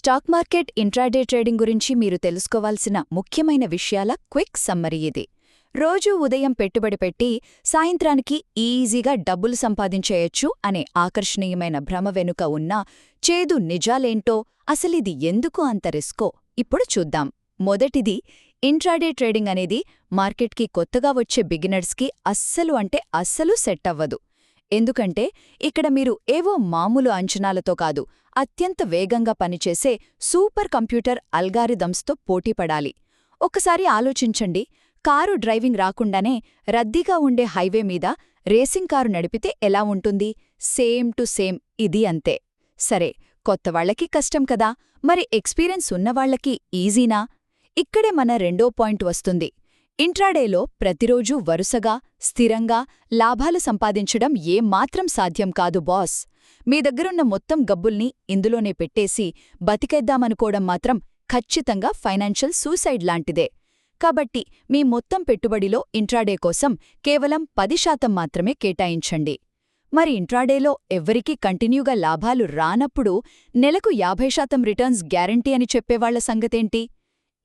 Stock market intraday trading గురించి మీరు తెలుసుకోవాల్సిన ముఖ్యమైన విషయాల క్విక్ సమ్మరీ ఇది. రోజూ ఉదయం పెట్టుబడి పెట్టి సాయంత్రానికి ఈజీగా డబ్బులు సంపాదించేయొచ్చు అనే ఆకర్షణీయమైన భ్రమ వెనుక ఉన్న చేదు నిజాలేంటో, అసలిది ఎందుకు అంత రిస్కో ఇప్పుడు చూద్దాం. మొదటిది, ఇంట్రాడే ట్రేడింగ్ అనేది మార్కెట్కి కొత్తగా వచ్చే బిగినర్స్కి అస్సలు సెట్ అవ్వదు. ఎందుకంటే ఇక్కడ మీరు ఏవో మామూలు అంచనాలతో కాదు, అత్యంత వేగంగా పనిచేసే సూపర్ కంప్యూటర్ అల్గారిథమ్స్తో పోటీపడాలి. ఒక్కసారి ఆలోచించండి, కారు డ్రైవింగ్ రాకుండానే రద్దీగా ఉండే హైవే మీద రేసింగ్ కారు నడిపితే ఎలా ఉంటుంది? సేమ్ టు సేమ్ ఇది అంతే. సరే, కొత్తవాళ్లకి కష్టం కదా, మరి ఎక్స్పీరియన్స్ ఉన్నవాళ్లకి ఈజీనా? ఇక్కడే మన రెండో పాయింట్ వస్తుంది. ఇంట్రాడేలో ప్రతిరోజూ వరుసగా, స్థిరంగా లాభాలు సంపాదించడం ఏమాత్రం సాధ్యం కాదు బాస్. మీ దగ్గరున్న మొత్తం గబ్బుల్ని ఇందులోనే పెట్టేసి బతికేద్దామనుకోవడం మాత్రం ఖచ్చితంగా ఫైనాన్షియల్ సూసైడ్ లాంటిదే. కాబట్టి మీ మొత్తం పెట్టుబడిలో ఇంట్రాడే కోసం కేవలం 10% మాత్రమే కేటాయించండి. మరి ఇంట్రాడేలో ఎవ్వరికీ కంటిన్యూగా లాభాలు రానప్పుడు నెలకు 50% రిటర్న్స్ గ్యారంటీ అని చెప్పేవాళ్ల సంగతేంటి?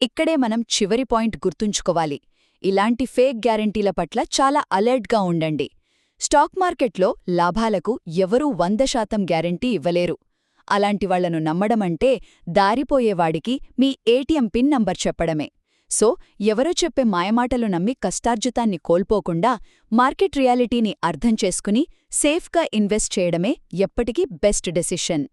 ఇక్కడే మనం చివరి పాయింట్ గుర్తుంచుకోవాలి. ఇలాంటి ఫేక్ గ్యారంటీల పట్ల చాలా అలర్ట్గా ఉండండి. స్టాక్ మార్కెట్లో లాభాలకు ఎవరూ 100% గ్యారంటీ ఇవ్వలేరు. అలాంటివాళ్లను నమ్మడమంటే దారిపోయేవాడికి మీ ఏటీఎం పిన్ నంబర్ చెప్పడమే. సో ఎవరో చెప్పే మాయమాటలు నమ్మి కష్టార్జితాన్ని కోల్పోకుండా మార్కెట్ రియాలిటీని అర్థం చేసుకుని సేఫ్గా ఇన్వెస్ట్ చేయడమే ఎప్పటికీ బెస్ట్ డెసిషన్.